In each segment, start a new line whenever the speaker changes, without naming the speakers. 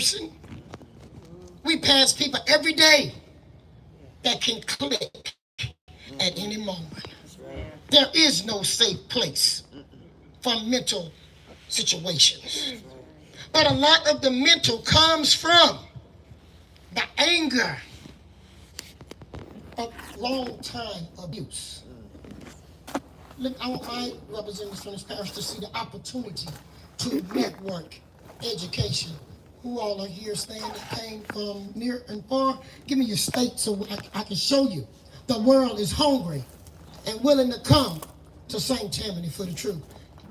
person. We pass people every day that can click at any moment. There is no safe place for mental situations. But a lot of the mental comes from the anger of long time abuse. Look, I want my representatives from this parish to see the opportunity to network education. Who all are here staying that came from near and far? Give me your state so I can show you. The world is hungry and willing to come to St. Tammany for the truth.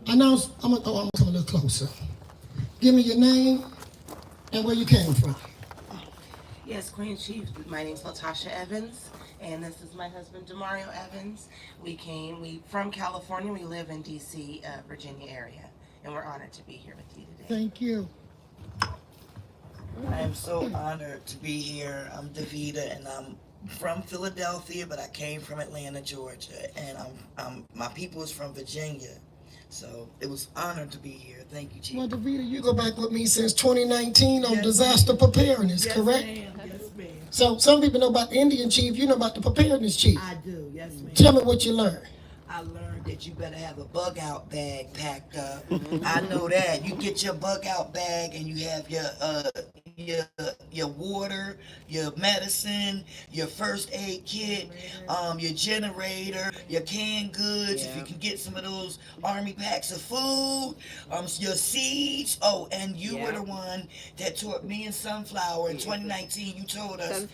I'm gonna come a little closer. Give me your name and where you came from.
Yes, Queen Chief. My name's Latasha Evans, and this is my husband, Demario Evans. We from California. We live in D.C., Virginia area, and we're honored to be here with you today.
Thank you.
I am so honored to be here. I'm Davida, and I'm from Philadelphia, but I came from Atlanta, Georgia, and my people is from Virginia. So it was honored to be here. Thank you, Chief.
Well, Davida, you go back with me since 2019 on disaster preparedness, correct?
Ma'am. Yes, ma'am.
So some people know about the Indian chief, you know about the preparedness chief.
I do. Yes, ma'am.
Tell me what you learned.
I learned that you better have a bug out bag packed up. I know that. You get your bug out bag and you have your water, your medicine, your first aid kit, your generator, your canned goods. If you can get some of those army packs of food, your seeds. Oh, and you were the one that taught me and Sunflower in 2019. You told us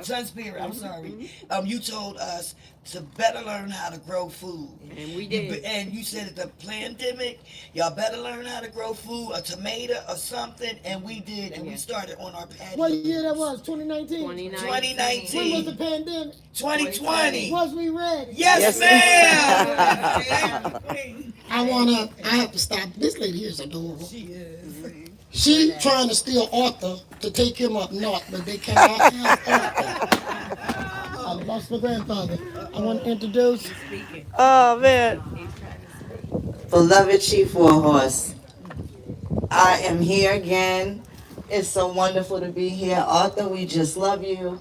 Sunspirit. I'm sorry. You told us to better learn how to grow food.
And we did.
And you said at the pandemic, y'all better learn how to grow food, a tomato or something, and we did, and we started on our patio.
What year that was? 2019?
2019.
When was the pandemic?
2020.
Was we ready?
Yes, ma'am.
I have to stop. This lady here is adorable. She trying to steal Arthur to take him up north, but they cannot have Arthur. I lost my grandfather. I want to introduce.
Oh, man.
Beloved Chief Warhorse, I am here again. It's so wonderful to be here. Arthur, we just love you.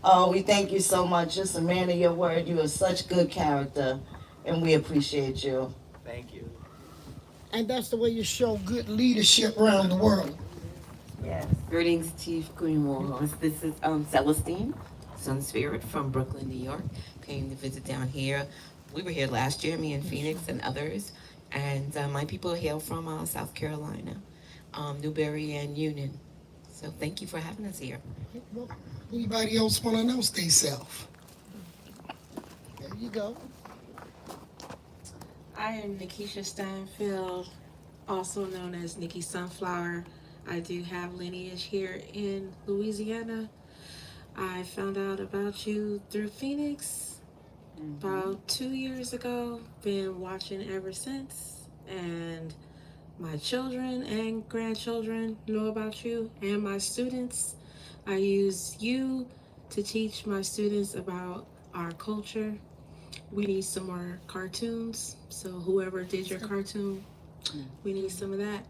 Oh, we thank you so much. Just a man of your word. You are such good character, and we appreciate you.
Thank you.
And that's the way you show good leadership around the world.
Yes. Greetings, Chief Queen Warhorse. This is Celestine, Sun Spirit from Brooklyn, New York. Came to visit down here. We were here last year, me and Phoenix and others. And my people hail from South Carolina, Newberry and Union. So thank you for having us here.
Well, anybody else want to announce themselves? There you go.
I am Nikisha Steinfeld, also known as Nikki Sunflower. I do have lineage here in Louisiana. I found out about you through Phoenix about 2 years ago. Been watching ever since. And my children and grandchildren know about you, and my students. I use you to teach my students about our culture. We need some more cartoons, so whoever did your cartoon, we need some of that.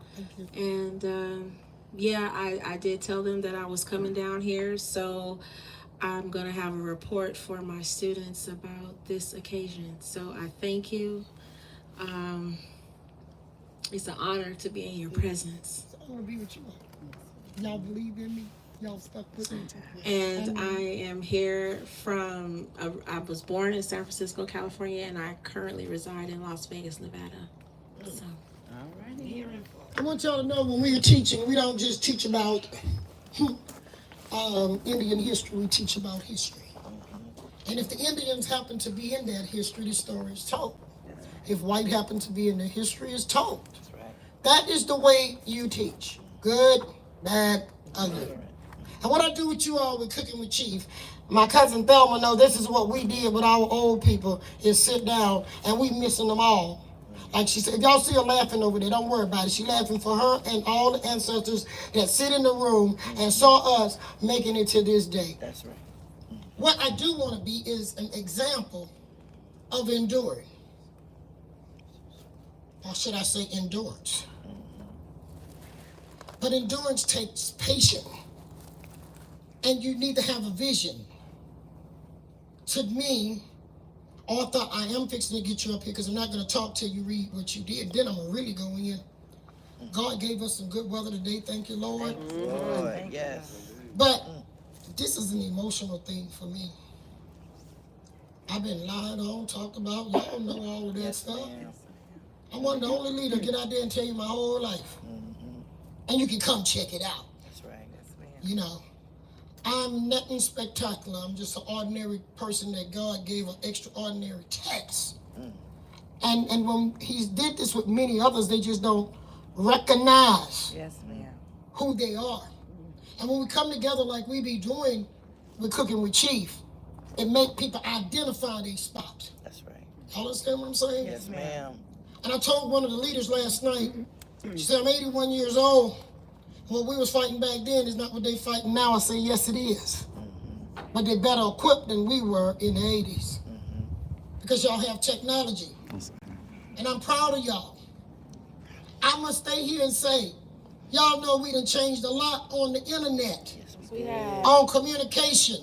And yeah, I did tell them that I was coming down here, so I'm gonna have a report for my students about this occasion. So I thank you. It's an honor to be in your presence.
I want to be with you. Y'all believe in me. Y'all stuck with me.
And I am here from, I was born in San Francisco, California, and I currently reside in Las Vegas, Nevada. So.
I want y'all to know when we're teaching, we don't just teach about Indian history, we teach about history. And if the Indians happen to be in that history, the story is told. If white happen to be in the history, it's told. That is the way you teach. Good, bad, ugly. And what I do with you all with Cooking with Chief, my cousin Thelma know this is what we did with our old people, is sit down and we missing them all. Like she said, if y'all see her laughing over there, don't worry about it. She laughing for her and all the ancestors that sit in the room and saw us making it to this day.
That's right.
What I do want to be is an example of enduring. Or should I say endurance? But endurance takes patience. And you need to have a vision. To me, Arthur, I am fixing to get you up here because I'm not going to talk till you read what you did. Then I'm going to really go in. God gave us some good weather today. Thank you, Lord.
Lord, yes.
But this is an emotional thing for me. I've been lied on, talked about. Y'all know all of that stuff. I'm one of the only leader get out there and tell you my whole life. And you can come check it out.
That's right. Yes, ma'am.
You know, I'm nothing spectacular. I'm just an ordinary person that God gave an extraordinary text. And when he did this with many others, they just don't recognize who they are. And when we come together like we be doing with Cooking with Chief, it make people identify their spot.
That's right.
Y'all understand what I'm saying?
Yes, ma'am.
And I told one of the leaders last night, she said, I'm 81 years old. What we was fighting back then is not what they fighting now. I say, yes, it is. But they're better equipped than we were in the 80s. Because y'all have technology. And I'm proud of y'all. I must stay here and say, y'all know we done changed a lot on the internet. On communication.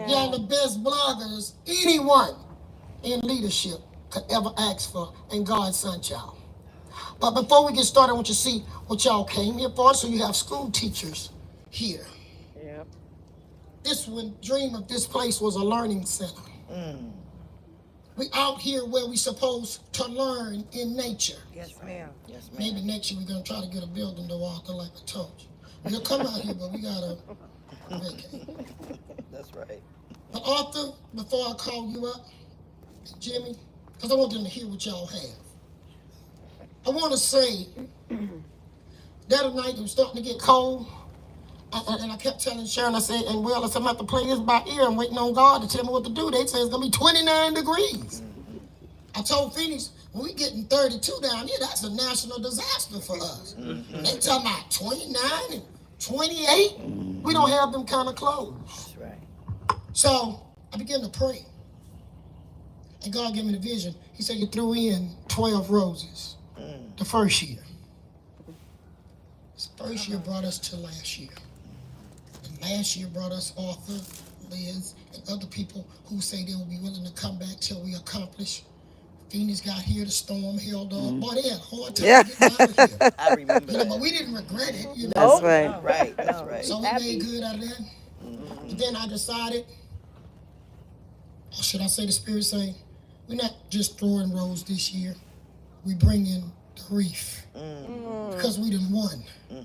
Y'all the best bloggers anyone in leadership could ever ask for, and God sent y'all. But before we get started, I want you to see what y'all came here for. So you have school teachers here. Yep. This one dream of this place was a learning center. We out here where we supposed to learn in nature.
Yes, ma'am. Yes, ma'am.
Maybe next year we're gonna try to get a building to walk like I told you. We'll come out here, but we gotta vacate.
That's right.
But Arthur, before I call you up, Jimmy, because I want them to hear what y'all have. I want to say, the other night it was starting to get cold, and I kept telling Sharon, I said, and well, I said, I'm about to play this by ear. I'm waiting on God to tell me what to do. They say it's going to be 29 degrees. I told Phoenix, when we getting 32 down here, that's a national disaster for us. They talking about 29 and 28. We don't have them kind of clothes.
That's right.
So I began to pray. And God gave me the vision. He said, you threw in 12 roses the first year. This first year brought us to last year. And last year brought us Arthur, Liz, and other people who say they will be willing to come back till we accomplish. Phoenix got here, the storm held on. Boy, they had a hard time getting out of here.
I remember that.
But we didn't regret it.
That's right. Right. That's right.
So we made good out of that. But then I decided, or should I say the Spirit say, we're not just throwing rose this year. We bring in the wreath. Because we done won.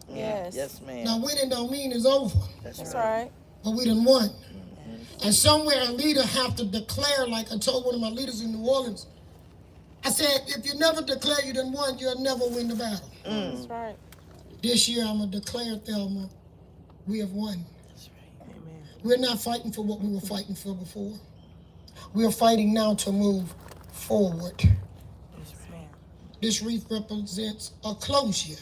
Yes.
Yes, ma'am.
Now winning don't mean it's over.
That's right.
But we done won. And somewhere a leader have to declare, like I told one of my leaders in New Orleans, I said, if you never declare you done won, you'll never win the battle.
That's right.
This year I'm going to declare, Thelma, we have won.
That's right. Amen.
We're not fighting for what we were fighting for before. We are fighting now to move forward. This wreath represents a closure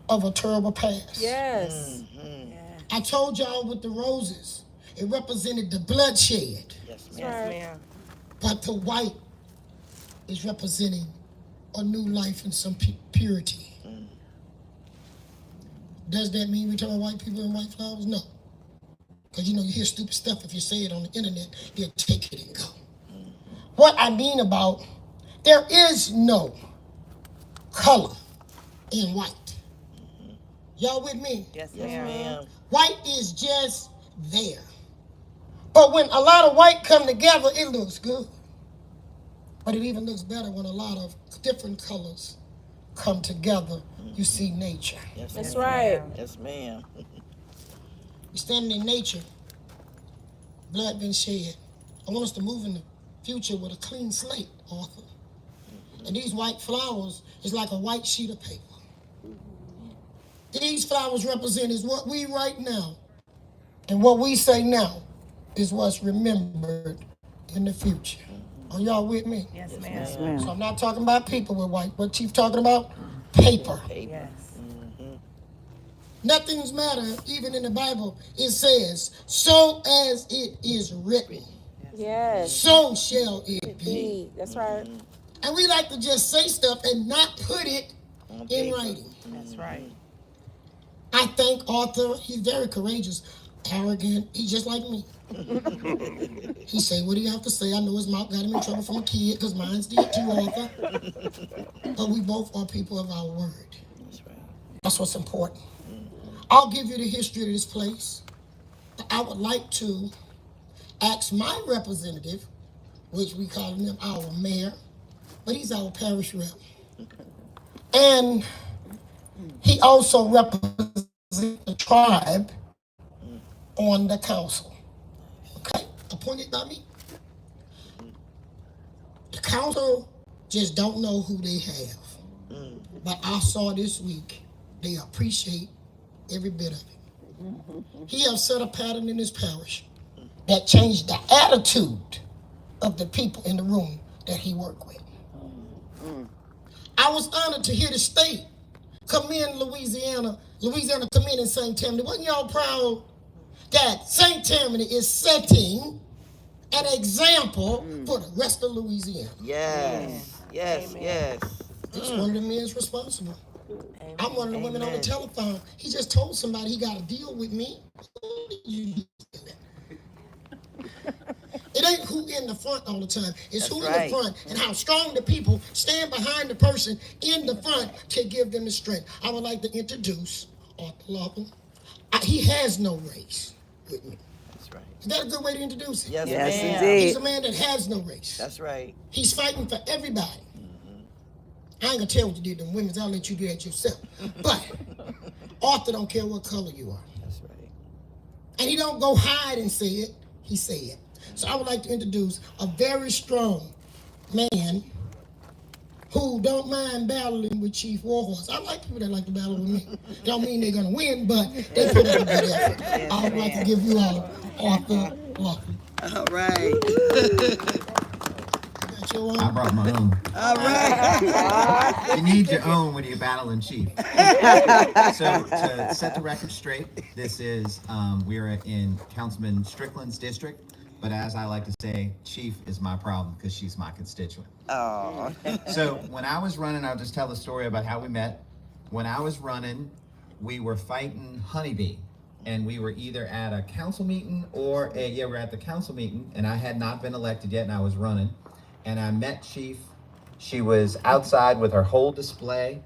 of a terrible past.
Yes.
I told y'all with the roses, it represented the bloodshed,
Yes,
That's
ma'am.
right.
but the white is representing a new life and some purity. Does that mean we talking white people and white flowers? No. Because you hear stupid stuff if you say it on the internet, they'll take it and go. What I mean about, there is no color in white. Y'all with me?
Yes, ma'am.
White is just there. But when a lot of white come together, it looks good. But it even looks better when a lot of different colors come together. You see nature.
Yes,
That's
ma'am.
right.
Yes, ma'am.
We're standing in nature. Blood been shed. I want us to move in the future with a clean slate, Arthur. And these white flowers is like a white sheet of paper. These flowers represent is what we write now. And what we say now is what's remembered in the future. Are y'all with me?
Yes, ma'am.
So I'm not talking about people with white. What Chief talking about? Paper.
Yes.
Nothing's matter, even in the Bible, it says, so as it is written,
Yes.
so shall it be.
Be. That's right.
And we like to just say stuff and not put it in writing.
That's right.
I think Arthur, he's very courageous, arrogant. He's just like me. He say what he have to say. I know his mouth got him in trouble from a kid, because mine's did too, Arthur. But we both are people of our word. That's what's important. I'll give you the history of this place. But I would like to ask my representative, which we call him our mayor, but he's our parish rep. And he also represents the tribe on the council. Okay? Appointed by me. The council just don't know who they have. But I saw this week, they appreciate every bit of it. He has set a pattern in his parish that changed the attitude of the people in the room that he worked with. I was honored to hear the state commend Louisiana commend in St. Tammany. Wasn't y'all proud that St. Tammany is setting an example for the rest of Louisiana?
Yes, yes, yes.
It's one of the men's responsible. I'm one of the women on the telephone. He just told somebody he got to deal with me. It ain't who in the front all the time. It's who in the front and how strong the people stand behind the person in the front to give them the strength. I would like to introduce Arthur Lawson. He has no race with me.
That's right.
Is that a good way to introduce him?
Yes,
Yes,
ma'am.
indeed.
He's a man that has no race.
That's right.
He's fighting for everybody. I ain't gonna tell what you did to them women. I'll let you do that yourself. But Arthur don't care what color you are.
That's right.
And he don't go hide and say it. He say it. So I would like to introduce a very strong man who don't mind battling with Chief Warhorse. I like people that like to battle with me. Don't mean they're gonna win, but they put up a good effort. I would like to give you all Arthur Lawson.
All right.
Got your
I
one?
brought my own.
All right.
You need your own when you're battling chief. So to set the record straight, this is we're in Councilman Strickland's district, but as I like to say, Chief is my problem because she's my constituent.
Oh.
So when I was running, I'll just tell the story about how we met. When I was running, we were fighting honeybee, and we were either at a council meeting or we're at the council meeting, and I had not been elected yet, and I was running, and I met Chief. She was outside with her whole display,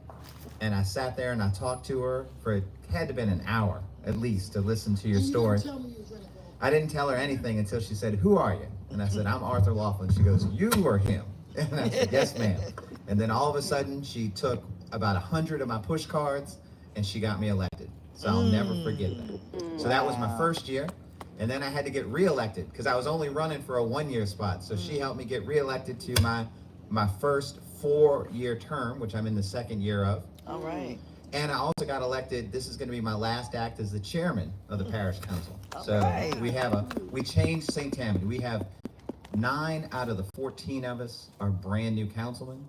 and I sat there and I talked to her for it had to have been an hour at least to listen to your story.
Tell me you was ready to go.
I didn't tell her anything until she said, "Who are you?" And I said, "I'm Arthur Laughlin." She goes, "You are him." And I said, "Yes, ma'am." And then all of a sudden, she took about 100 of my push cards, and she got me elected. So I'll never forget that. So that was my first year. And then I had to get reelected because I was only running for a 1-year spot. So she helped me get reelected to my first 4-year term, which I'm in the second year of.
All right.
And I also got elected. This is going to be my last act as the chairman of the parish council. So
right.
we changed St. Tammany. We have 9 out of the 14 of us are brand new councilmen.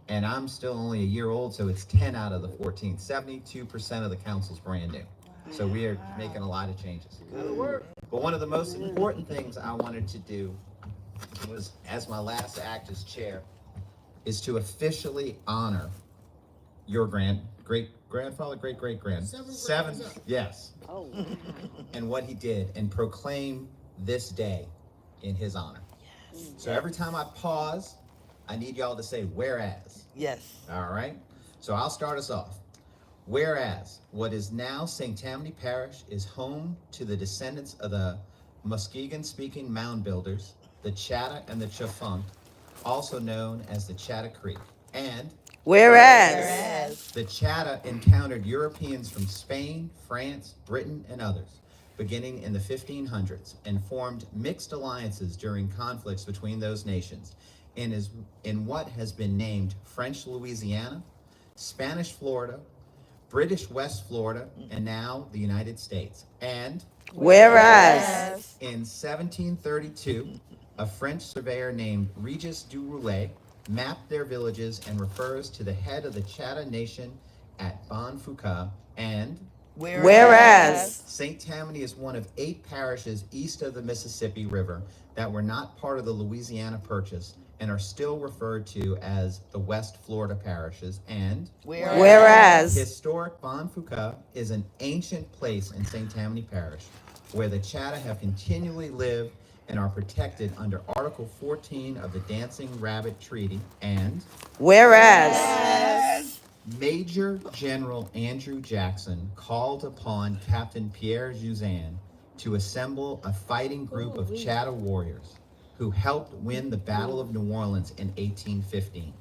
And I'm still only a year old, so it's 10 out of the 14. 72% of the council's brand new. So we are making a lot of changes. But one of the most important things I wanted to do was, as my last act as chair, is to officially honor your great-grandfather, seven, yes.
Oh.
And what he did, and proclaim this day in his honor. So every time I pause, I need y'all to say whereas.
Yes.
All right? So I'll start us off. Whereas what is now St. Tammany Parish is home to the descendants of the Muskegon-speaking mound builders, the Chatta and the Chafunk, also known as the Chatta Creek. And
Whereas
the Chatta encountered Europeans from Spain, France, Britain, and others, beginning in the 1500s, and formed mixed alliances during conflicts between those nations in what has been named French Louisiana, Spanish Florida, British West Florida, and now the United States. And
whereas
in 1732, a French surveyor named Regis du Roulet mapped their villages and refers to the head of the Chatta Nation at Bonfouca. And
whereas
St. Tammany is one of 8 parishes east of the Mississippi River that were not part of the Louisiana Purchase and are still referred to as the West Florida parishes. And
Whereas
historic Bonfouca is an ancient place in St. Tammany Parish where the Chatta have continually lived and are protected under Article 14 of the Dancing Rabbit Treaty. And
whereas
Major General Andrew Jackson called upon Captain Pierre Juzan to assemble a fighting group of Chatta warriors who helped win the Battle of New Orleans in 1815.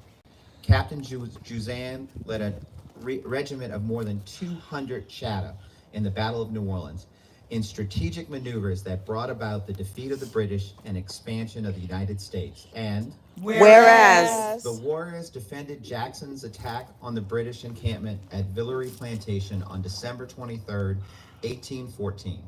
Captain Juzan led a regiment of more than 200 Chatta in the Battle of New Orleans in strategic maneuvers that brought about the defeat of the British and expansion of the United States. And
whereas
the warriors defended Jackson's attack on the British encampment at Villeray Plantation on December 23rd, 1814.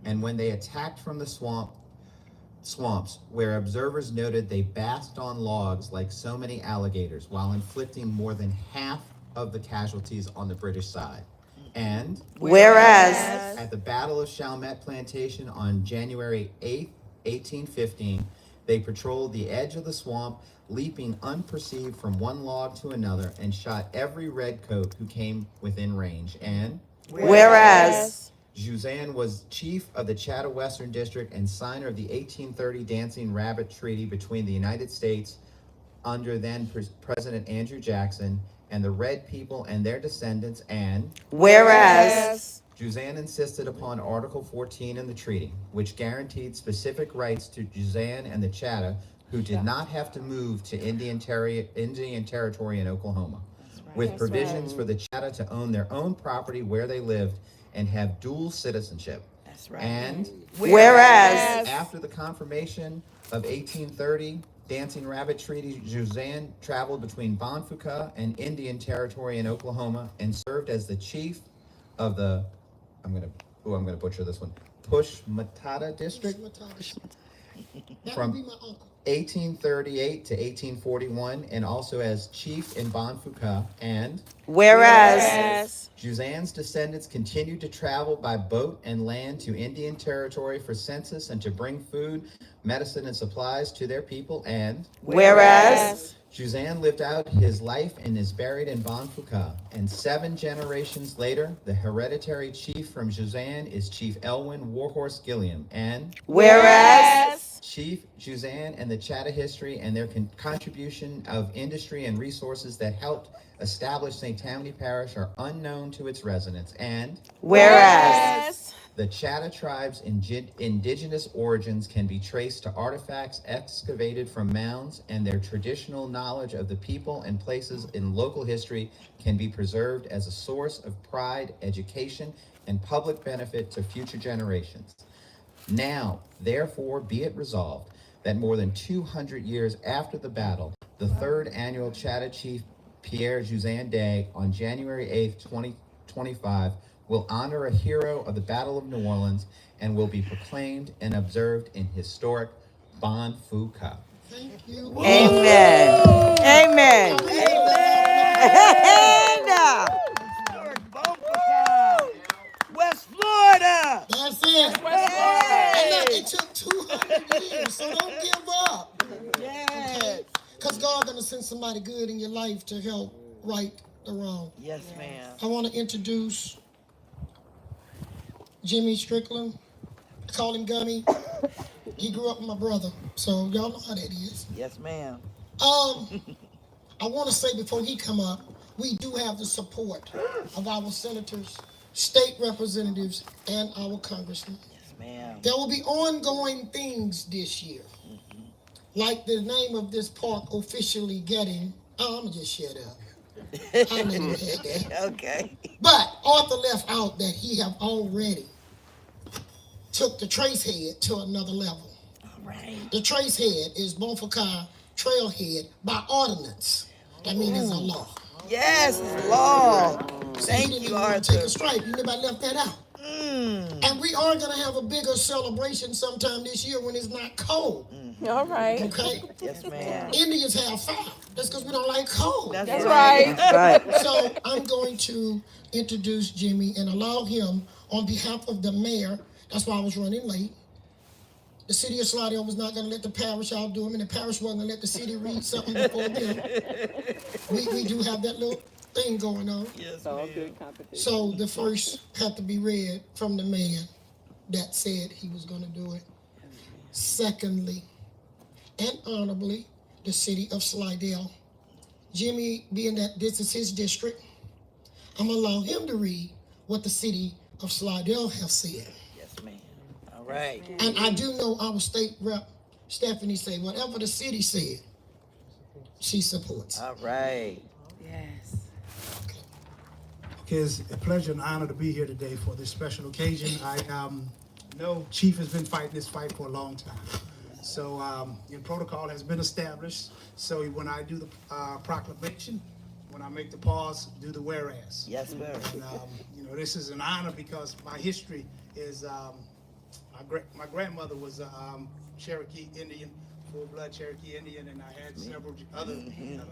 And when they attacked from the swamps, where observers noted they basked on logs like so many alligators, while inflicting more than half of the casualties on the British side. And
whereas
at the Battle of Chalmette Plantation on January 8th, 1815, they patrolled the edge of the swamp, leaping unperceived from one log to another, and shot every redcoat who came within range. And
whereas
Juzan was chief of the Chatta Western District and signer of the 1830 Dancing Rabbit Treaty between the United States under then President Andrew Jackson and the Red people and their descendants. And
whereas
Juzan insisted upon Article 14 in the treaty, which guaranteed specific rights to Juzan and the Chatta, who did not have to move to Indian Territory in Oklahoma, with provisions for the Chatta to own their own property where they lived and have dual citizenship.
That's right.
And
whereas
after the confirmation of 1830 Dancing Rabbit Treaty, Juzan traveled between Bonfouca and Indian Territory in Oklahoma and served as the chief of the, I'm gonna butcher this one, Pushmatata District
That
from
would be my uncle.
1838 to 1841, and also as chief in Bonfouca. And
whereas
Juzan's descendants continued to travel by boat and land to Indian Territory for census and to bring food, medicine, and supplies to their people. And
whereas
Juzan lived out his life and is buried in Bonfouca. And 7 generations later, the hereditary chief from Juzan is Chief Elwyn Warhorse Gilliam. And
whereas
Chief Juzan and the Chatta history and their contribution of industry and resources that helped establish St. Tammany Parish are unknown to its residents. And
whereas
the Chatta tribe's indigenous origins can be traced to artifacts excavated from mounds, and their traditional knowledge of the people and places in local history can be preserved as a source of pride, education, and public benefit to future generations. Now, therefore, be it resolved that more than 200 years after the battle, the 3rd annual Chatta Chief Pierre Juzan Day on January 8th, 2025, will honor a hero of the Battle of New Orleans and will be proclaimed and observed in historic Bonfouca.
Thank you.
amen amen
West Florida.
That's it. And look, it took 200 years, so don't give up.
Yes.
Because God's going to send somebody good in your life to help right the wrong.
Yes, ma'am.
I want to introduce Jimmy Strickland. I call him Gummy. He grew up with my brother, so y'all know how that is.
Yes, ma'am.
I want to say before he come up, we do have the support of our senators, state representatives, and our congressmen.
Yes, ma'am.
There will be ongoing things this year, like the name of this park officially getting. I'm gonna just shut up. I'll let him have that.
Okay.
But Arthur left out that he have already took the trace head to another level.
All right.
The trace head is Bonfouca trailhead by ordinance. That means it's a law.
Yes, it's law.
So
Thank
didn't
you,
even want to take
Arthur.
a stripe. Anybody left that out? And we are going to have a bigger celebration sometime this year when it's not cold.
all right
Okay?
Yes, ma'am.
Indians have fire. That's because we don't like cold.
That's
right
So I'm going to introduce Jimmy and allow him on behalf of the mayor. That's why I was running late. The city of Slidell was not going to let the parish outdo them, and the parish wasn't going to let the city read something before them. We do have that little thing going on.
Yes,
So the first had to be read from the man that said he was going to do it. Secondly, and honorably, the city of Slidell. Jimmy, being that this is his district, I'm going to allow him to read what the city of Slidell have said.
Yes, ma'am. All right.
And I do know our state rep, Stephanie, say whatever the city said, she supports.
All right.
Yes.
Okay, it's a pleasure and honor to be here today for this special occasion. I know Chief has been fighting this fight for a long time. So your protocol has been established. So when I do the proclamation, when I make the pause, do the whereas.
Yes, sir.
And, this is an honor because my history is, my grandmother was a Cherokee Indian, full-blood Cherokee Indian, and I had several other,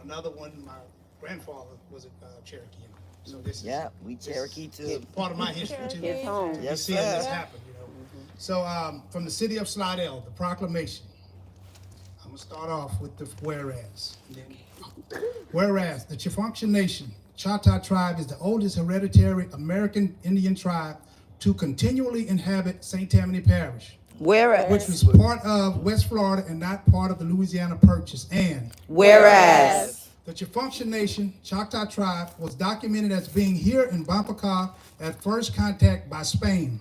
another one, my grandfather was a Cherokee Indian. So this is
we Cherokee too.
part of my history too.
Yes,
Seeing
sir.
this happen, So from the city of Slidell, the proclamation. I'm gonna start off with the whereas. Whereas the Chiffunction Nation, Choctaw tribe is the oldest hereditary American Indian tribe to continually inhabit St. Tammany Parish,
Whereas.
which was part of West Florida and not part of the Louisiana Purchase. And
Whereas.
the Chiffunction Nation, Choctaw tribe, was documented as being here in Bonfouca at first contact by Spain,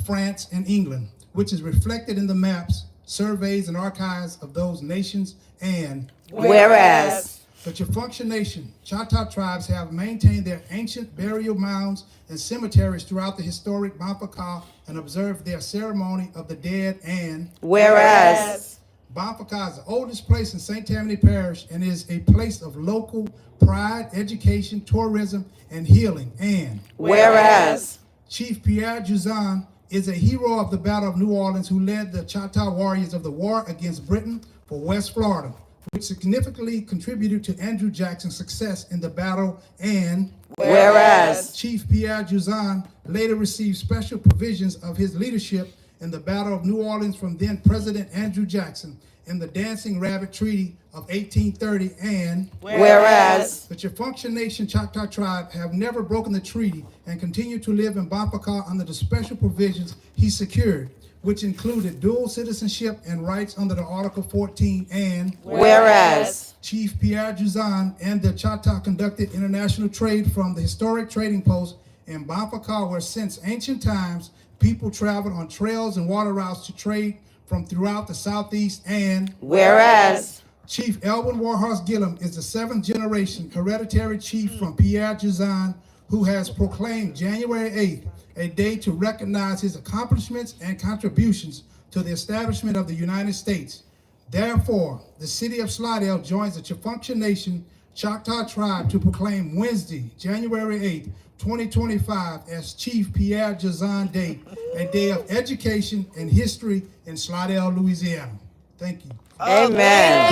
France, and England, which is reflected in the maps, surveys, and archives of those nations. And
Whereas.
the Chiffunction Nation, Choctaw tribes have maintained their ancient burial mounds and cemeteries throughout the historic Bonfouca and observed their ceremony of the dead. And
Whereas.
Bonfouca is the oldest place in St. Tammany Parish and is a place of local pride, education, tourism, and healing. And
Whereas.
Chief Pierre Juzan is a hero of the Battle of New Orleans who led the Choctaw warriors of the war against Britain for West Florida, which significantly contributed to Andrew Jackson's success in the battle. And
Whereas.
Chief Pierre Juzan later received special provisions of his leadership in the Battle of New Orleans from then President Andrew Jackson in the Dancing Rabbit Treaty of 1830. And
Whereas.
the Chiffunction Nation Choctaw tribe have never broken the treaty and continue to live in Bonfouca under the special provisions he secured, which included dual citizenship and rights under the Article 14. And
Whereas.
Chief Pierre Juzan and the Choctaw conducted international trade from the historic trading post in Bonfouca, where since ancient times people traveled on trails and water routes to trade from throughout the southeast. And
Whereas.
Chief Elwin Warhorse Gillum is the seventh generation hereditary chief from Pierre Juzan, who has proclaimed January 8th a day to recognize his accomplishments and contributions to the establishment of the United States. Therefore, the city of Slidell joins the Chiffunction Nation Choctaw tribe to proclaim Wednesday, January 8th, 2025 as Chief Pierre Juzan Day, a day of education and history in Slidell, Louisiana. Thank you.
Amen.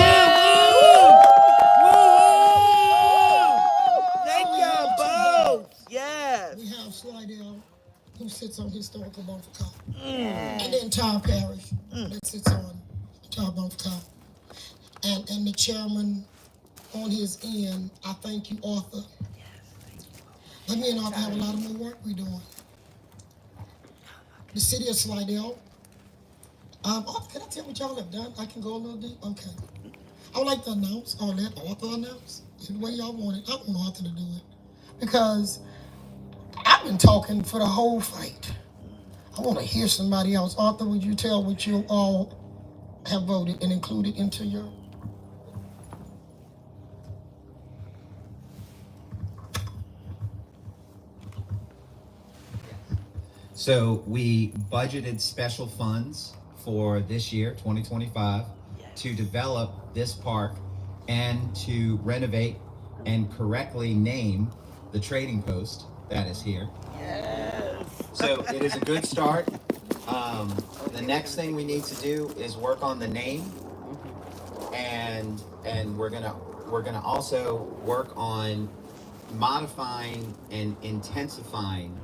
Thank y'all both. Yes.
We have Slidell, who sits on historical Bonfouca, and the entire parish that sits on entire Bonfouca. And the chairman on his end, I thank you, Arthur. But me and Arthur have a lot of more work we're doing. The city of Slidell. Arthur, can I tell what y'all have done? I can go a little deep? Okay. I would like to announce, or let Arthur announce, the way y'all want it. I want Arthur to do it. Because I've been talking for the whole fight. I want to hear somebody else. Arthur, would you tell what you all have voted and included into your...
So we budgeted special funds for this year, 2025, to develop this park and to renovate and correctly name the trading post that is here. So it is a good start. The next thing we need to do is work on the name, and we're gonna also work on modifying and intensifying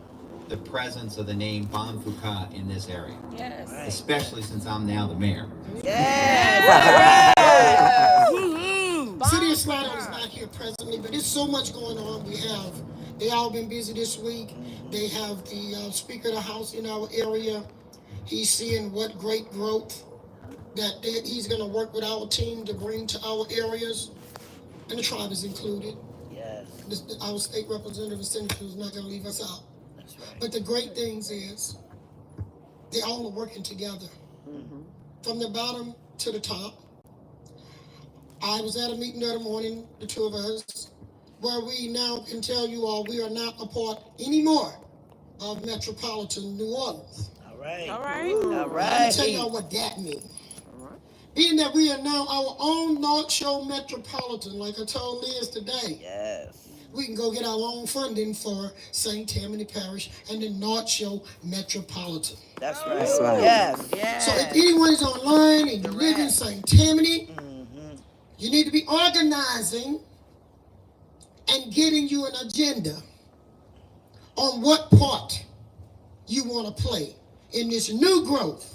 the presence of the name Bonfouca in this area. Yes. Especially since I'm now the mayor.
City of Slidell is not here presently, but there's so much going on. They all been busy this week. They have the Speaker of the House in our area. He's seeing what great growth that he's going to work with our team to bring to our areas. And the tribe is included. Yes. Our state representative and senator is not going to leave us out. That's right. But the great things is they all are working together. Mm-hmm. From the bottom to the top. I was at a meeting the other morning, the two of us, where we now can tell you all we are not a part anymore of metropolitan New Orleans. All right. All right. All right. Let me tell y'all what that means. Being that we are now our own North Shore Metropolitan, like I told Liz today. Yes. We can go get our own funding for St. Tammany Parish and the North Shore Metropolitan. That's right. That's right. Yes. Yes. So if anyone is online and you live in St. Tammany, you need to be organizing and getting you an agenda on what part you want to play in this new growth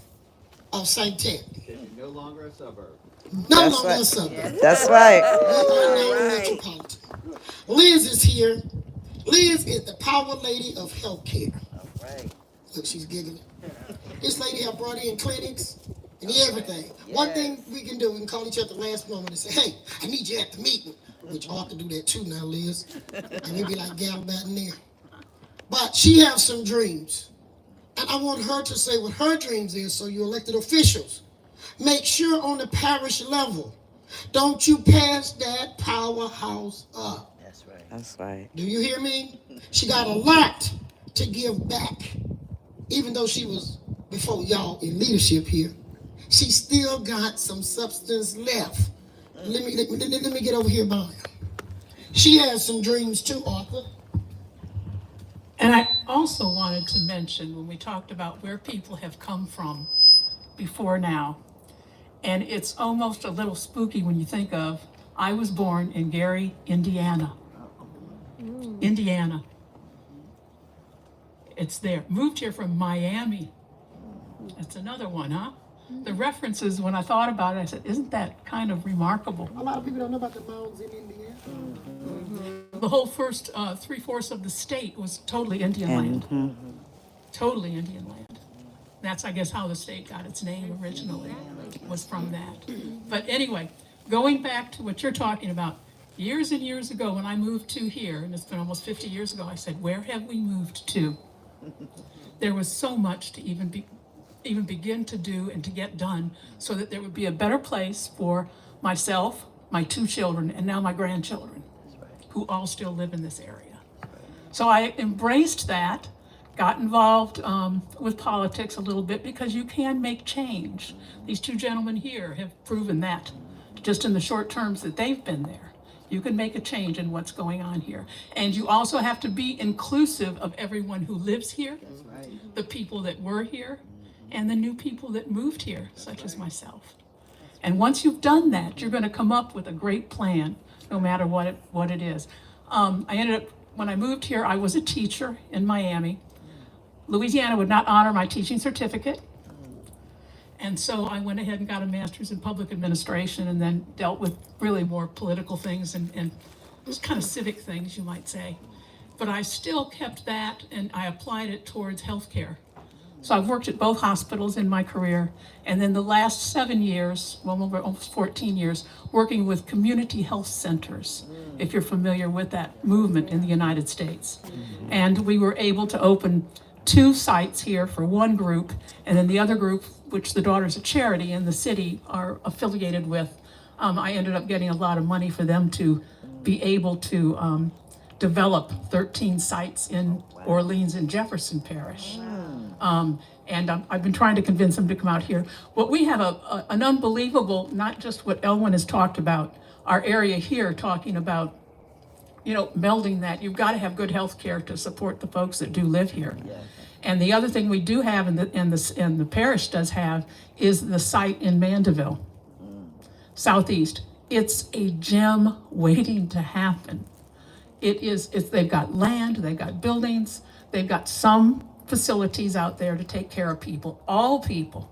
of St. Tammany.
No longer a suburb.
No longer a suburb.
That's right.
We are now metropolitan. Liz is here. Liz is the power lady of healthcare. All right. Look, she's giggling. This lady have brought in clinics and everything. Yes. One thing we can do, we can call each other last moment and say, hey, I need you at the meeting. Which ought to do that too now, Liz. And we be like gallivanting there. But she has some dreams. And I want her to say what her dreams is, so you elected officials, make sure on the parish level, don't you pass that powerhouse up. That's right. That's right. Do you hear me? She got a lot to give back. Even though she was before y'all in leadership here, she still got some substance left. Let me get over here by her. She has some dreams too, Arthur.
And I also wanted to mention when we talked about where people have come from before now, and it's almost a little spooky when you think of, I was born in Gary, Indiana. Indiana. It's there. Moved here from Miami. That's another one, huh? The references, when I thought about it, I said, isn't that kind of remarkable?
A lot of people don't know about the mountains in Indiana.
The whole first 3/4 of the state was totally Indian land. Totally Indian land. That's, I guess, how the state got its name originally, was from that. But anyway, going back to what you're talking about, years and years ago when I moved to here, and it's been almost 50 years ago, I said, where have we moved to? There was so much to even begin to do and to get done so that there would be a better place for myself, my 2 children, and now my grandchildren, who all still live in this area. So I embraced that, got involved with politics a little bit because you can make change. These 2 gentlemen here have proven that just in the short terms that they've been there. You can make a change in what's going on here. And you also have to be inclusive of everyone who lives here, the people that were here, and the new people that moved here, such as myself. And once you've done that, you're going to come up with a great plan, no matter what it is. I ended up, when I moved here, I was a teacher in Miami. Louisiana would not honor my teaching certificate. And so I went ahead and got a master's in public administration and then dealt with really more political things and just kind of civic things, you might say. But I still kept that and I applied it towards healthcare. So I've worked at both hospitals in my career, and then the last 7 years, well, over almost 14 years, working with community health centers, if you're familiar with that movement in the United States. And we were able to open 2 sites here for one group, and then the other group, which the Daughters of Charity in the city are affiliated with, I ended up getting a lot of money for them to be able to develop 13 sites in Orleans and Jefferson Parish. And I've been trying to convince them to come out here. But we have an unbelievable, not just what Elwyn has talked about, our area here talking about, melding that. You've got to have good health care to support the folks that do live here. Yeah. And the other thing we do have, and the parish does have, is the site in Mandeville, Southeast. It's a gem waiting to happen. They've got land, they've got buildings, They've got some facilities out there to take care of people, all people.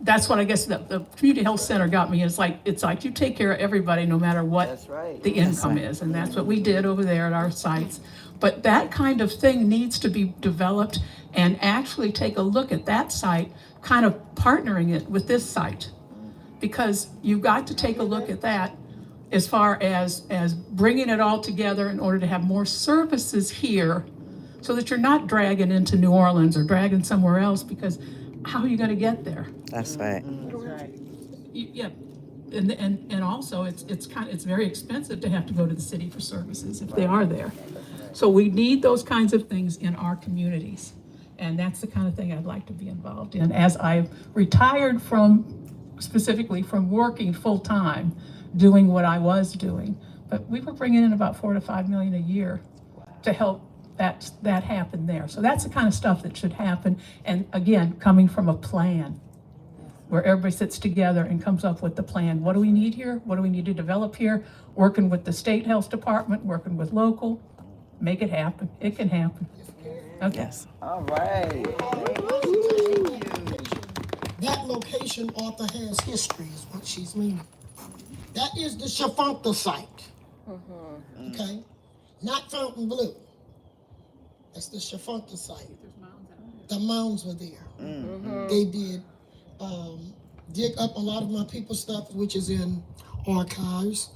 That's what I guess the community health center got me. It's like you take care of everybody no matter what the income is. And that's what we did over there at our sites. But that kind of thing needs to be developed, and actually take a look at that site, kind of partnering it with this site. Because you've got to take a look at that as far as bringing it all together in order to have more services here, so that you're not dragging into New Orleans or dragging somewhere else, because how are you going to get there?
That's right.
Yeah, and also it's very expensive to have to go to the city for services if they are there. So we need those kinds of things in our communities, and that's the kind of thing I'd like to be involved in. As I've retired specifically from working full time, doing what I was doing, but we were bringing in about $4 to $5 million a year to help that happen there. So that's the kind of stuff that should happen. And again, coming from a plan where everybody sits together and comes up with the plan. What do we need here? What do we need to develop here? Working with the state health department, working with local, make it happen. It can happen. Okay.
Yes.
All right.
That location, Arthur, has history, is what she's meaning. That is the Shafunta site. Okay? Not Fontainebleau. That's the Shafunta site. The mounds were there. They did dig up a lot of my people's stuff, which is in archives.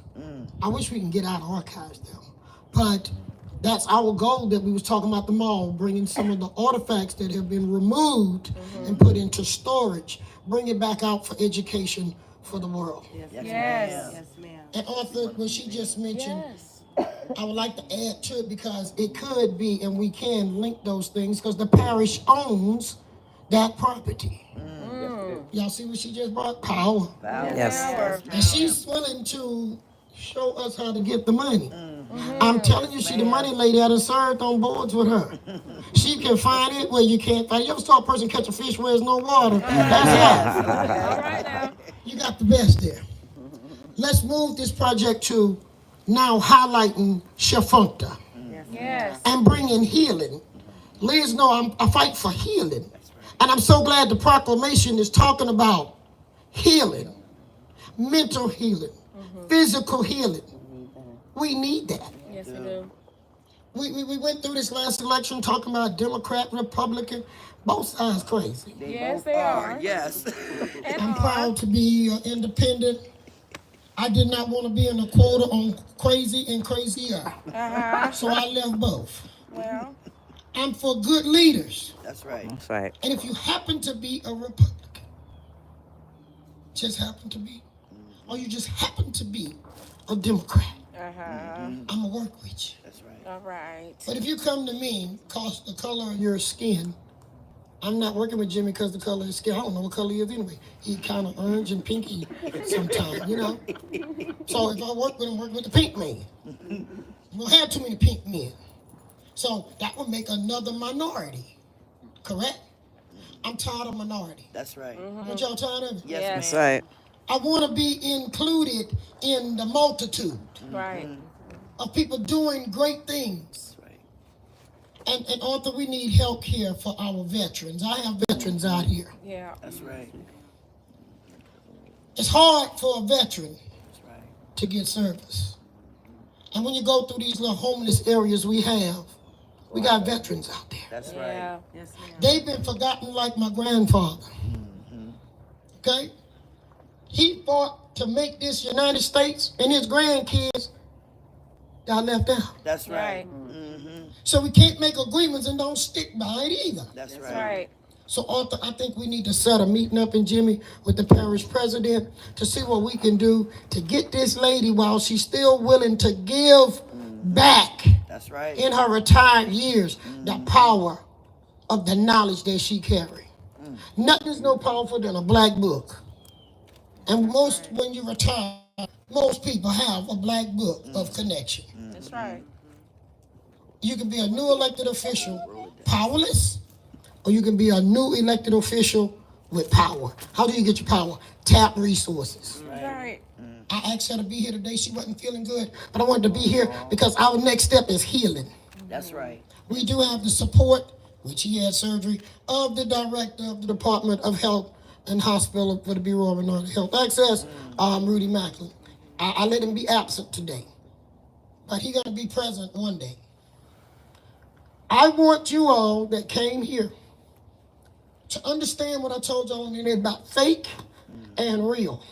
I wish we can get out of archives though. But that's our goal, that we was talking about the mall, bringing some of the artifacts that have been removed and put into storage, bring it back out for education for the world.
Yes, ma'am.
And Arthur, what she just mentioned, I would like to add to it, because it could be, and we can link those things, because the parish owns that property. Y'all see what she just brought? Power.
Yes.
And she's willing to show us how to get the money. I'm telling you, she the money lady. I done served on boards with her. She can find it where you can't find it. You ever saw a person catch a fish where there's no water? That's her.
All right now.
You got the best there. Let's move this project to now highlighting Shafunta
Yes.
and bringing healing. Liz, know I fight for healing. And I'm so glad the proclamation is talking about healing, mental healing, physical healing. We need that.
Yes, we do.
We went through this last election talking about Democrat, Republican, both sides crazy.
Yes, they are.
Yes.
I'm proud to be independent. I did not want to be in a quota on crazy and crazier. So I left both.
Well,
I'm for good leaders.
That's right.
That's right.
And if you happen to be a Republican, just happen to be, or you just happen to be a Democrat, I'm gonna work with you.
That's right.
all right.
But if you come to me, cause the color of your skin, I'm not working with Jimmy because the color of his skin. I don't know what color he is anyway. He kind of orange and pinky sometimes, you know. So if I work with him, work with the pink man. We don't have too many pink men. So that would make another minority, correct? I'm tired of minority.
That's right.
Aren't y'all tired of it?
Yes,
That's
ma'am.
right.
I want to be included in the multitude
Right.
of people doing great things.
That's right.
And Arthur, we need help here for our veterans. I have veterans out here.
Yeah.
That's right.
It's hard for a veteran
That's right.
to get service. And when you go through these little homeless areas we have, we got veterans out there.
That's
Yeah.
right.
Yes, ma'am.
They've been forgotten like my grandfather. Okay? He fought to make this United States, and his grandkids got left out.
That's right.
Right.
So we can't make agreements and don't stick by it either.
That's
That's
right.
right.
So Arthur, I think we need to set a meeting up in Jimmy with the parish president to see what we can do to get this lady, while she's still willing to give back
That's right.
in her retired years, the power of the knowledge that she carries. Nothing's no powerful than a black book. And when you retire, most people have a black book of connection.
That's right.
You can be a new elected official powerless, or you can be a new elected official with power. How do you get your power? Tap resources.
Right.
I asked her to be here today. She wasn't feeling good, but I wanted to be here because our next step is healing.
That's right.
We do have the support, which he had surgery, of the director of the Department of Health and Hospital for the Bureau of Minority Health Access, Rudy Macklin. I let him be absent today, but he's going to be present one day. I want you all that came here to understand what I told y'all on the internet about fake and real.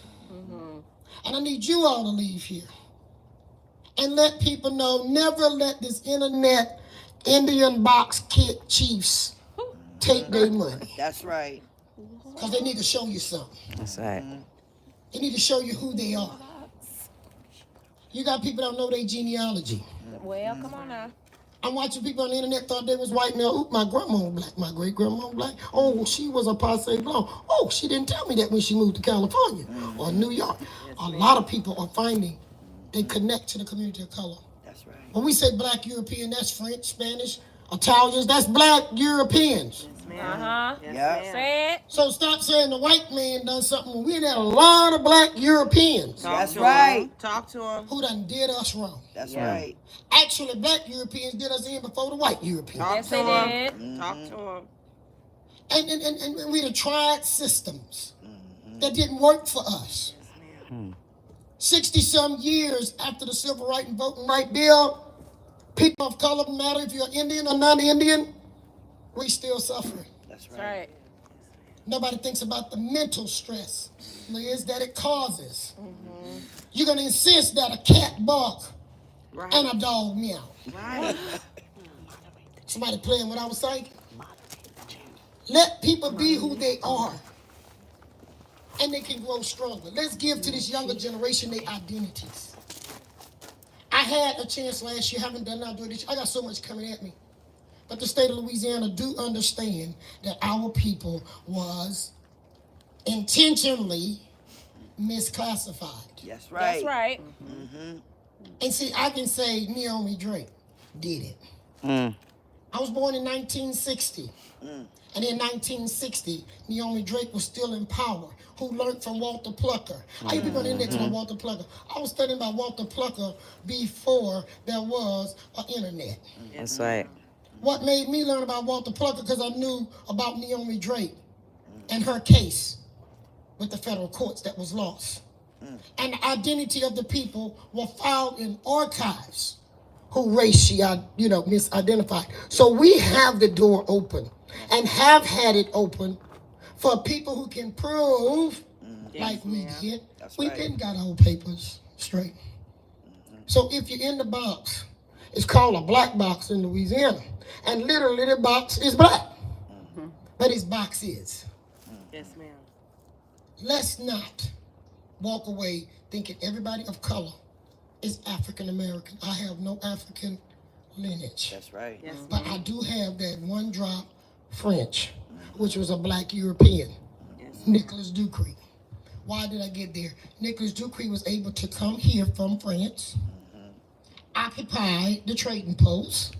And I need you all to leave here and let people know, never let this internet Indian box kit chiefs take their money.
That's right.
Because they need to show you something.
That's right.
They need to show you who they are. You got people that don't know their genealogy.
Well, come on now.
I'm watching people on the internet thought they was white now. Oop, my grandma was black. My great grandma was black. Oh, she was a passe blonde. Oh, she didn't tell me that when she moved to California or New York. A lot of people are finding they connect to the community of color.
That's right.
When we say black European, that's French, Spanish, Italians, that's black Europeans.
Uh-huh.
Yeah.
Say it.
So stop saying the white man done something when we had a lot of black Europeans
That's right.
Talk to him.
who done did us wrong.
That's right.
Actually, black Europeans did us in before the white Europeans.
Talk
Yes,
to
they
him.
did.
Talk to him.
And we done tried systems that didn't work for us. 60-some years after the Civil Rights and Voting Rights Bill, people of color, no matter if you're Indian or non-Indian, we still suffering.
That's
That's right.
Nobody thinks about the mental stress, Liz, that it causes. You're going to insist that a cat bark and a dog meow.
Right.
Somebody playing what I was saying? Let people be who they are, and they can grow stronger. Let's give to this younger generation their identities. I had a chance last year, haven't done that during this. I got so much coming at me. But the state of Louisiana do understand that our people was intentionally misclassified.
That's right.
That's right.
And see, I can say Naomi Drake did it. I was born in 1960. And in 1960, Naomi Drake was still in power, who learned from Walter Plucker. I used to go to the internet to Walter Plucker. I was studying about Walter Plucker before there was an internet.
That's right.
What made me learn about Walter Plucker, because I knew about Naomi Drake and her case with the federal courts that was lost. And the identity of the people were filed in archives who race she, misidentified. So we have the door open and have had it open for people who can prove, like we did, we didn't got our papers straight. So if you're in the box, it's called a black box in Louisiana. And literally the box is black. But his box is.
Yes, ma'am.
Let's not walk away thinking everybody of color is African American. I have no African lineage.
That's right.
Yes,
But I do have that one drop French, which was a black European, Nicholas Ducree. Why did I get there? Nicholas Ducree was able to come here from France, occupy the trading post,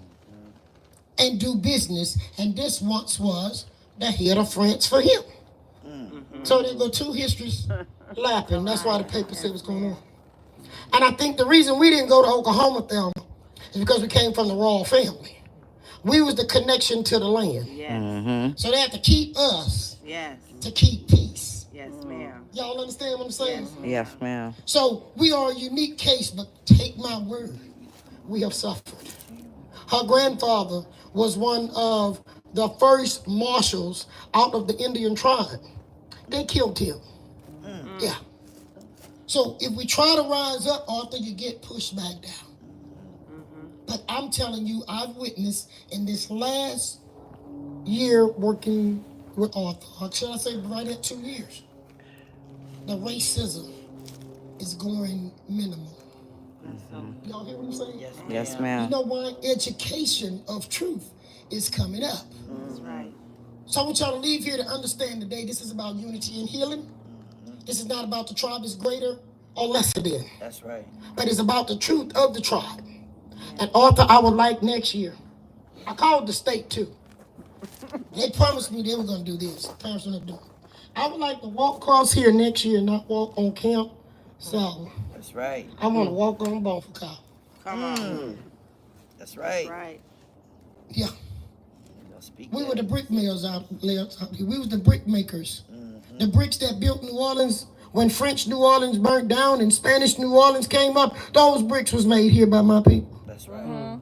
and do business. And this once was the head of France for him. So there go two histories lapping. That's why the paper said what's going on. And I think the reason we didn't go to Oklahoma, Thelma, is because we came from the royal family. We was the connection to the land.
Yes.
So they had to keep us
Yes.
to keep peace.
Yes, ma'am.
Y'all understand what I'm saying?
Yes, ma'am.
So we are a unique case, but take my word, we have suffered. Her grandfather was one of the first marshals out of the Indian tribe. They killed him. Yeah. So if we try to rise up, Arthur, you get pushed back down. But I'm telling you, I've witnessed in this last year working with Arthur, or should I say right at 2 years, the racism is going minimal. Y'all hear what I'm saying?
Yes,
You
ma'am.
know why? Education of truth is coming up.
That's right.
So I want y'all to leave here to understand today this is about unity and healing. This is not about the tribe is greater or lesser than,
That's right.
but it's about the truth of the tribe. And Arthur, I would like next year, I called the state too. They promised me they were going to do this. Parents are not doing it. I would like to walk across here next year and not walk on Camp South.
That's right.
I want to walk on Bonfouca.
Come on.
That's right.
Right.
Yeah.
Speak
We were the
that.
brick makers out here. We was the brick makers. The bricks that built New Orleans when French New Orleans burnt down and Spanish New Orleans came up, those bricks was made here by my people.
That's right.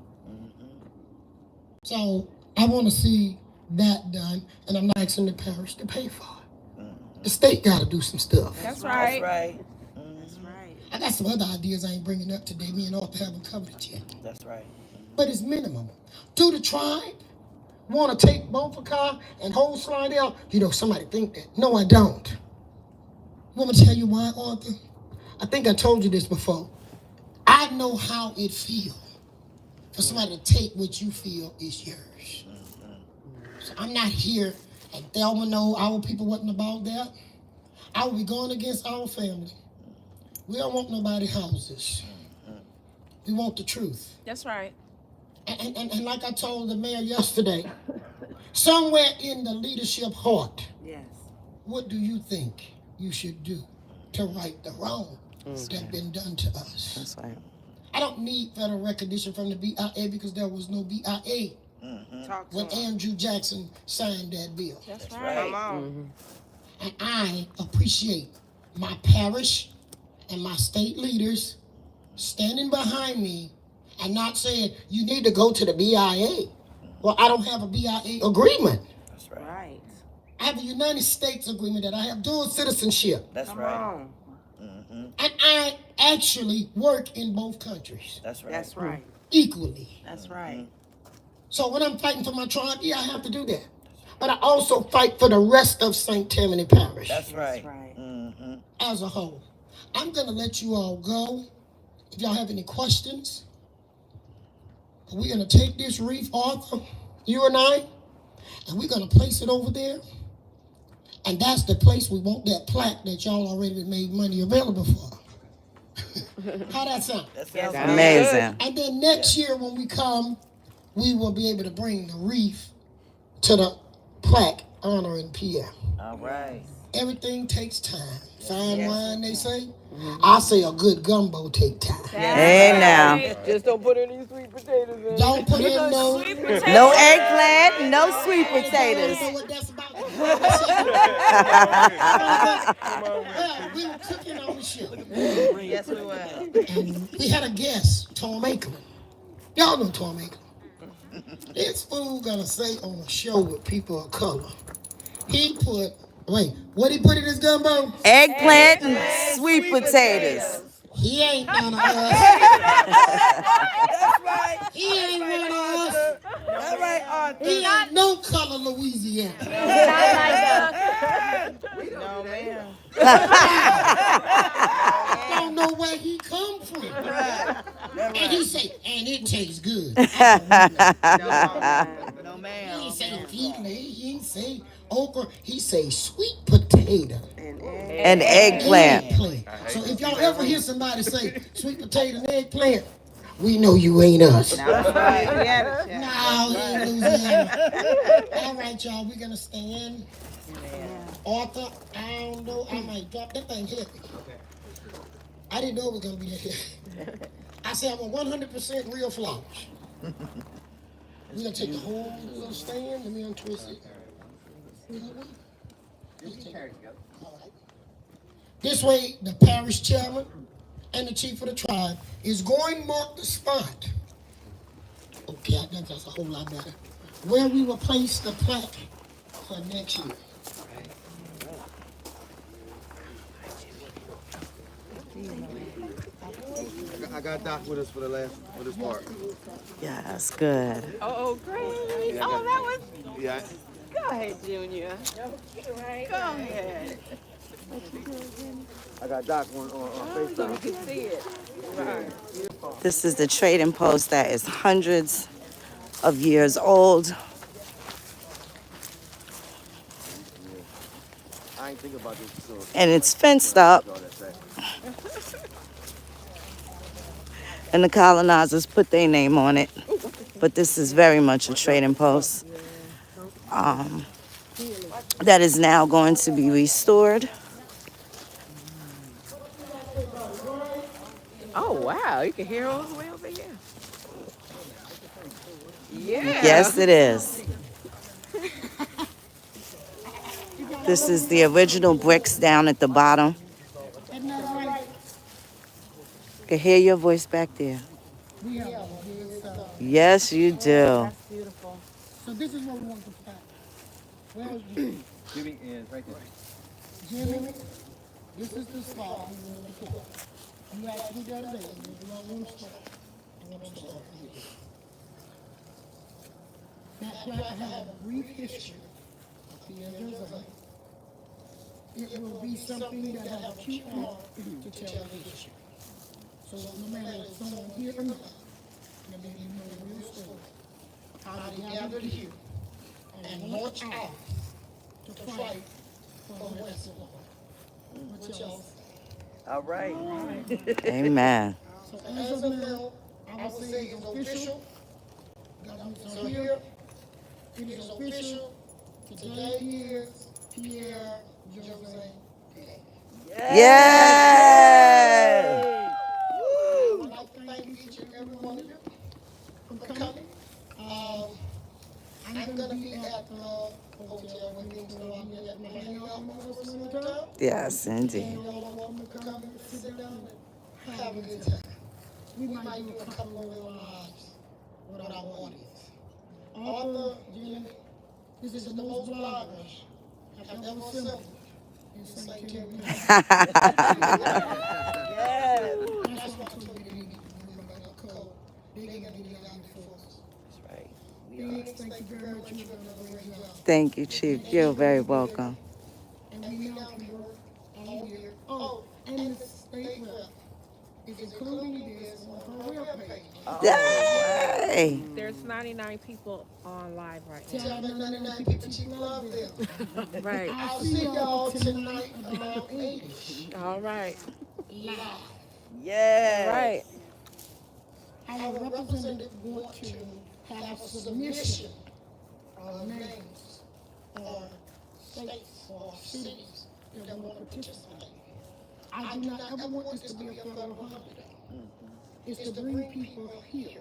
So I want to see that done, and I'm not asking the parish to pay for it. The state got to do some stuff.
That's right.
That's right.
That's right.
I got some other ideas I ain't bringing up today. Me and Arthur haven't covered it yet.
That's right.
But it's minimum. Do the tribe want to take Bonfouca and whole Slidell? You know, somebody think that. No, I don't. Want me to tell you why, Arthur? I think I told you this before. I know how it feels for somebody to take what you feel is yours. So I'm not here, and Thelma know our people wasn't about that. I will be going against our family. We don't want nobody's houses. We want the truth.
That's right.
And like I told the mayor yesterday, somewhere in the leadership heart,
Yes.
what do you think you should do to right the wrong that's been done to us?
That's right.
I don't need federal recognition from the BIA because there was no BIA
Talk to
when
him.
Andrew Jackson signed that bill.
That's
right.
right.
Come on.
And I appreciate my parish and my state leaders standing behind me and not saying, you need to go to the BIA. Well, I don't have a BIA agreement.
That's right.
Right.
I have a United States agreement that I have dual citizenship.
That's
Come
right.
on.
And I actually work in both countries
That's right.
That's right.
equally.
That's right.
So when I'm fighting for my tribe, yeah, I have to do that. But I also fight for the rest of St. Tammany Parish
That's right.
That's right.
as a whole. I'm going to let you all go. If y'all have any questions, we're going to take this wreath, Arthur, you and I, and we're going to place it over there. And that's the place we want that plaque that y'all already made money available for. How that sound?
That sounds
Amazing.
And then next year when we come, we will be able to bring the wreath to the plaque honoring Pierre.
all right.
Everything takes time. Fine wine, they say. I say a good gumbo take time.
Hey now.
Just don't put any sweet potatoes in.
Don't put in no.
Sweet potatoes.
No eggplant, no sweet potatoes.
I don't know what that's about. Well, we were cooking on the ship.
Yes, we will.
And we had a guest, Tom Ackland. Y'all know Tom Ackland. This fool gonna say on a show with people of color. He put, what he put in his gumbo?
Eggplant and sweet potatoes.
He ain't none of us.
That's right.
He ain't one of us.
All right, Arthur.
He ain't no color Louisiana.
No, ma'am.
Don't know where he come from.
Right. That's
And he
right.
say, and it tastes good.
No,
He
ma'am.
ain't say filet, he ain't say okra, he say sweet potato.
And eggplant.
So if y'all ever hear somebody say sweet potato and eggplant, we know you ain't us.
That's right.
No, he ain't Louisiana. All right, y'all, we're gonna stand. Arthur, I don't know, I might drop that thing heavy. I didn't know it was gonna be that heavy. I said I want 100% real flowers. We're gonna take the whole little stand. Let me untwist it. All right. This way, the parish chairman and the chief of the tribe is going to mark the spot. Okay, I think that's a whole lot better. Where we will place the plaque for next year.
I got Doc with us for this part.
Yeah, that's good.
Oh, great. Oh, that was.
Yeah.
Go ahead, Junior. Go ahead.
I got Doc on FaceTime.
You can see it. Right.
This is the trading post that is hundreds of years old.
I ain't think about this before.
And it's fenced up. And the colonizers put their name on it. But this is very much a trading post that is now going to be restored.
Oh, wow. You can hear all the way over here. Yeah.
Yes, it is. This is the original bricks down at the bottom.
Isn't that right?
I can hear your voice back there.
We have a good song.
Yes, you do.
Beautiful.
So this is what we want to play. Where's Jimmy?
Jimmy is right there.
Jimmy, this is the spot we want to play. You asked me the other day, do I want to start? I want to start here. That plaque has a brief history of the Indigenous. It will be something that has a cute art to tell the history. So no matter if someone here or not, and then you know the real story. How they gathered here and marched out to fight for West Florida. What y'all say?
All right.
Amen.
So as of now, I will say it's official. Governments are here. It is official. Today is Pierre Jose.
Yay!
I would like to thank each and every one of you for coming. I'm going to be at the hotel when things go on here at my hangout most of the time.
Yes, indeed.
And you're all welcome to come and sit down and have a good time. We might do a couple of lives with our audience. Arthur, Jimmy, this is the most bloggers have ever assembled in St. Terry. That's why I told you they need to remember the code. They're going to get it out for us.
That's right.
Phoenix, thank you very much. You've done a great job.
Thank you, Chief. You're very welcome.
And we now can work all year. Oh, and the state rep is including this on her webpage.
Yay!
There's 99 people on live right now.
Tell the 99 people you love them.
Right.
I'll see y'all tonight about 8.
All right.
Live.
Yeah.
Right.
Our representative want to have a submission of names or states or cities that want to participate. I do not ever want this to be a federal holiday. It's to bring people here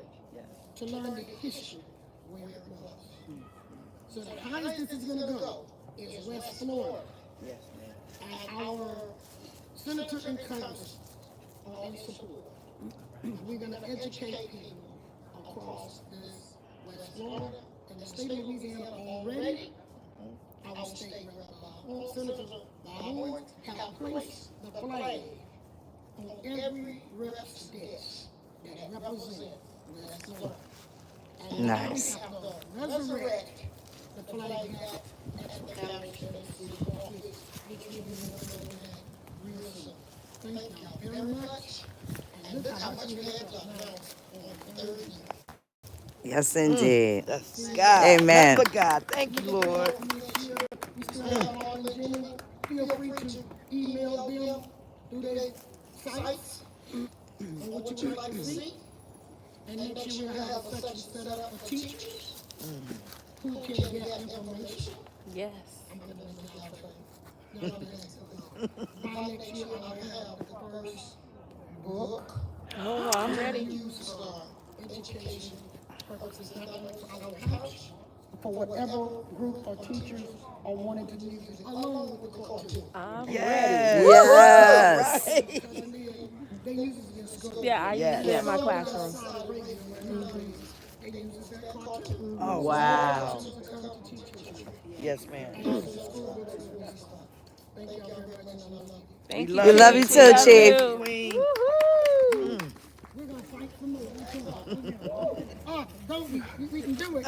to learn the history where it was. So the highest this is going to go is West Florida.
Yes, ma'am.
And our senator and congressman are in support. We're going to educate people across this West Florida and the state of Louisiana already. Our state rep, Senator Bob have placed the flag on every rep's desk that represents West Florida. And
Nice.
now we have to resurrect the flag at the parish of the city of office, which we will do that real soon. Thank you very much. And look how much we have now on Thursday.
Yes, indeed.
That's God.
Amen.
That's God. Thank you, Lord.
We still have all the Jimmy. Feel free to email them through their sites on what you would like to see. And next year we'll have a section set up for teachers who can get information.
Yes.
I'm gonna do this by next year I'll have the first book.
Oh, I'm ready.
Used for education purposes, not only for our house, for whatever group or teachers are wanting to use it, along with the culture.
I'm
Yes.
Yes.
Right.
They use it in school.
ready. Yeah, I use it in my classroom.
They use it in their cartoon.
Oh,
Wow.
Yes, ma'am.
Thank you very much.
Thank
We
you.
love
We love you
We
too,
love
Chief.
you.
Queen.
Woohoo.
We're gonna fight for more. Oh, don't we can do it.